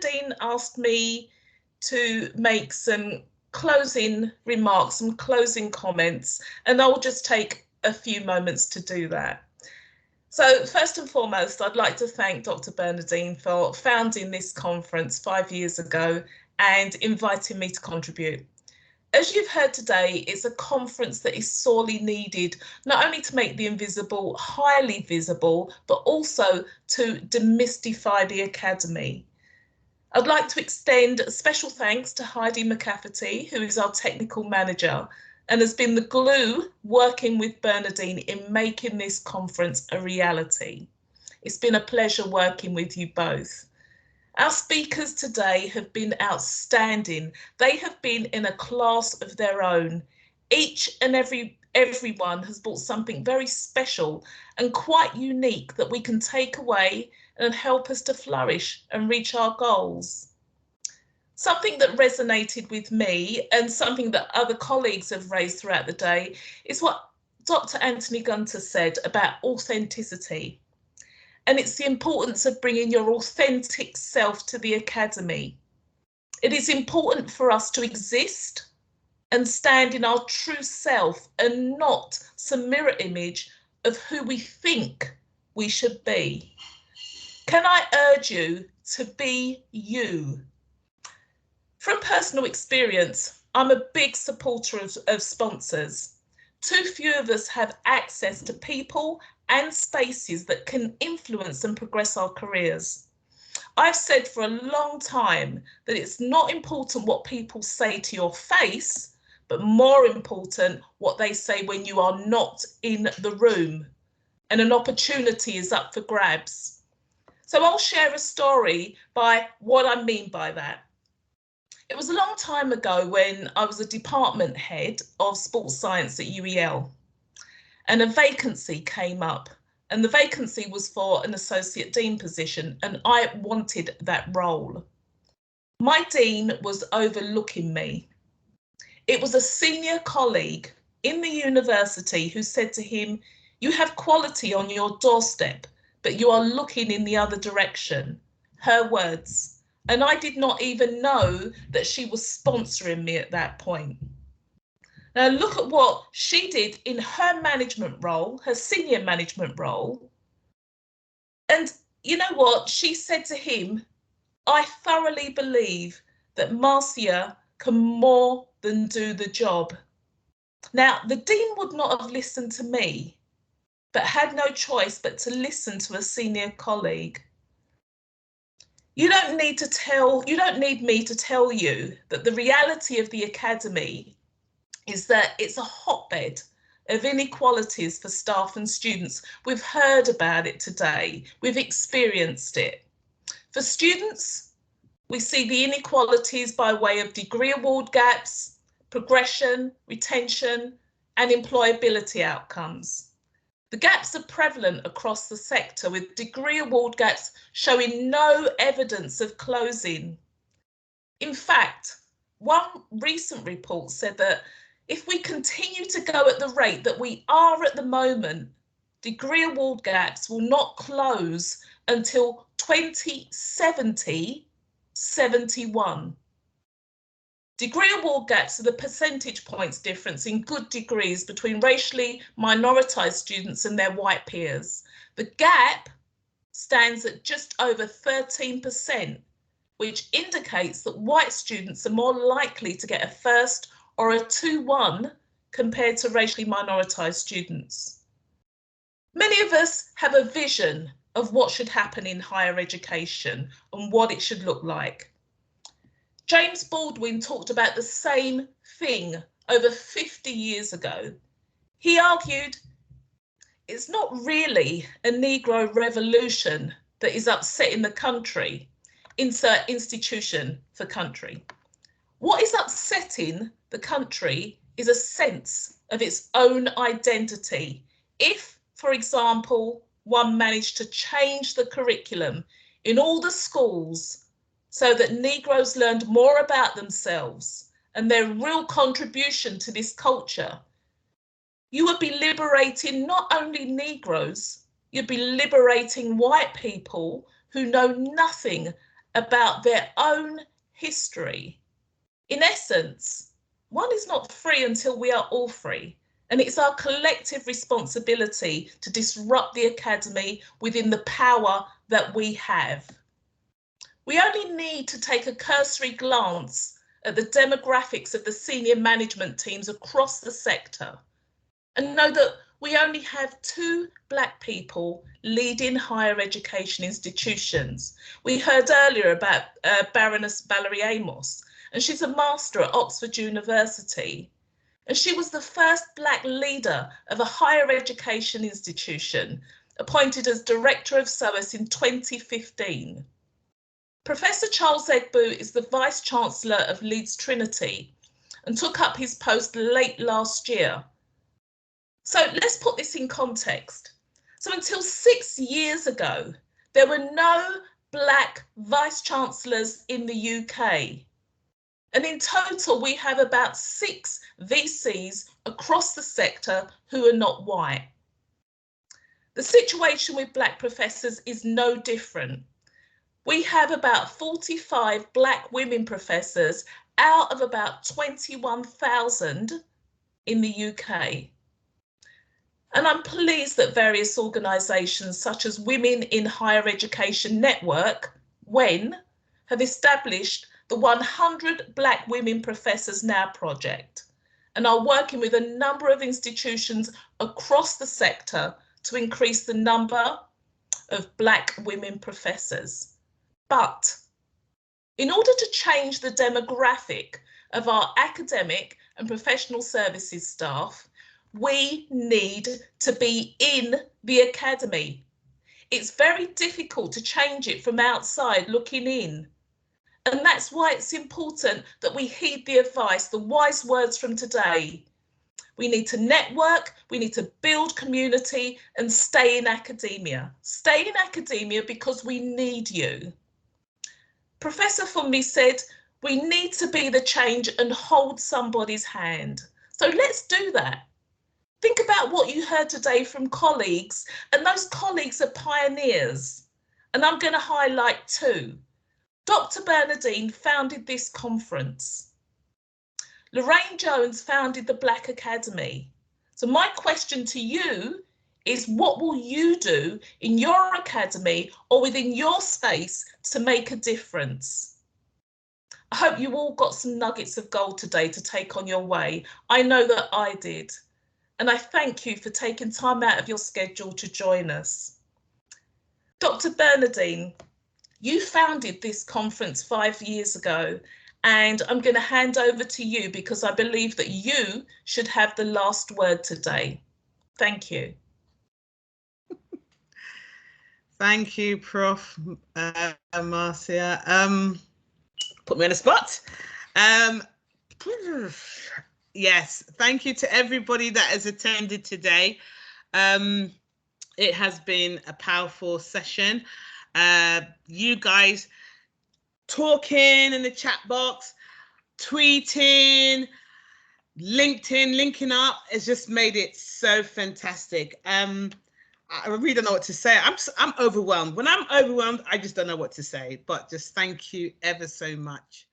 Bernadine asked me to make some closing remarks, some closing comments, and I'll just take a few moments to do that. So first and foremost, I'd like to thank Dr. Bernadine for founding this conference 5 years ago and inviting me to contribute. As you've heard today, it's a conference that is sorely needed, not only to make the invisible highly visible, but also to demystify the Academy. I'd like to extend a special thanks to Heidi McCafferty, who is our technical manager and has been the glue working with Bernadine in making this conference a reality. It's been a pleasure working with you both. Our speakers today have been outstanding. They have been in a class of their own. Each and everyone has brought something very special and quite unique that we can take away and help us to flourish and reach our goals. Something that resonated with me and something that other colleagues have raised throughout the day is what Dr. Anthony Gunter said about authenticity. And it's the importance of bringing your authentic self to the Academy. It is important for us to exist and stand in our true self and not some mirror image of who we think we should be. Can I urge you to be you? From personal experience, I'm a big supporter of sponsors. Too few of us have access to people and spaces that can influence and progress our careers. I've said for a long time that it's not important what people say to your face, but more important what they say when you are not in the room and an opportunity is up for grabs. So I'll share a story by what I mean by that. It was a long time ago when I was a department head of sports science at UEL. And a vacancy came up, and the vacancy was for an associate dean position, and I wanted that role. My dean was overlooking me. It was a senior colleague in the university who said to him, "You have quality on your doorstep, but you are looking in the other direction." Her words. And I did not even know that she was sponsoring me at that point. Now look at what she did in her management role, her senior management role. And you know what? She said to him, "I thoroughly believe that Marcia can more than do the job." Now, the dean would not have listened to me, but had no choice but to listen to a senior colleague. You don't need me to tell you that the reality of the Academy is that it's a hotbed of inequalities for staff and students. We've heard about it today. We've experienced it. For students, we see the inequalities by way of degree award gaps, progression, retention, and employability outcomes. The gaps are prevalent across the sector, with degree award gaps showing no evidence of closing. In fact, one recent report said that if we continue to go at the rate that we are at the moment, degree award gaps will not close until 2070-71. Degree award gaps are the percentage points difference in good degrees between racially minoritized students and their white peers. The gap stands at just over 13%, which indicates that white students are more likely to get a first or a 2-1 compared to racially minoritized students. Many of us have a vision of what should happen in higher education and what it should look like. James Baldwin talked about the same thing over 50 years ago. He argued it's not really a Negro revolution that is upsetting the country, insert institution for country. What is upsetting the country is a sense of its own identity. If, for example, one managed to change the curriculum in all the schools so that Negroes learned more about themselves and their real contribution to this culture, you would be liberating not only Negroes, you'd be liberating white people who know nothing about their own history. In essence, one is not free until we are all free. And it's our collective responsibility to disrupt the academy within the power that we have. We only need to take a cursory glance at the demographics of the senior management teams across the sector and know that we only have 2 Black people leading higher education institutions. We heard earlier about Baroness Valerie Amos, and she's a master at Oxford University. And she was the first Black leader of a higher education institution, appointed as Director of SOAS in 2015. Professor Charles Egbu is the Vice Chancellor of Leeds Trinity and took up his post late last year. So let's put this in context. So until 6 years ago, there were no Black Vice Chancellors in the UK. And in total, we have about 6 VCs across the sector who are not white. The situation with Black professors is no different. We have about 45 Black women professors out of about 21,000 in the UK. And I'm pleased that various organisations such as Women in Higher Education Network, WEN, have established the 100 Black Women Professors Now project and are working with a number of institutions across the sector to increase the number of Black women professors. But in order to change the demographic of our academic and professional services staff, we need to be in the academy. It's very difficult to change it from outside looking in. And that's why it's important that we heed the advice, the wise words from today. We need to network, we need to build community and stay in academia. Stay in academia because we need you. Professor Funmi said, we need to be the change and hold somebody's hand. So let's do that. Think about what you heard today from colleagues, and those colleagues are pioneers. And I'm going to highlight 2. Dr. Bernadine founded this conference. Lorraine Jones founded the Black Academy. So my question to you is, what will you do in your academy or within your space to make a difference? I hope you all got some nuggets of gold today to take on your way. I know that I did. And I thank you for taking time out of your schedule to join us. Dr. Bernadine, you founded this conference 5 years ago, and I'm going to hand over to you because I believe that you should have the last word today. Thank you. Thank you, Prof. Marcia. Put me on the spot. Yes, thank you to everybody that has attended today. It has been a powerful session. You guys talking in the chat box, tweeting, LinkedIn, linking up has just made it so fantastic. I really don't know what to say. I'm overwhelmed. When I'm overwhelmed, I just don't know what to say. But just thank you ever so much.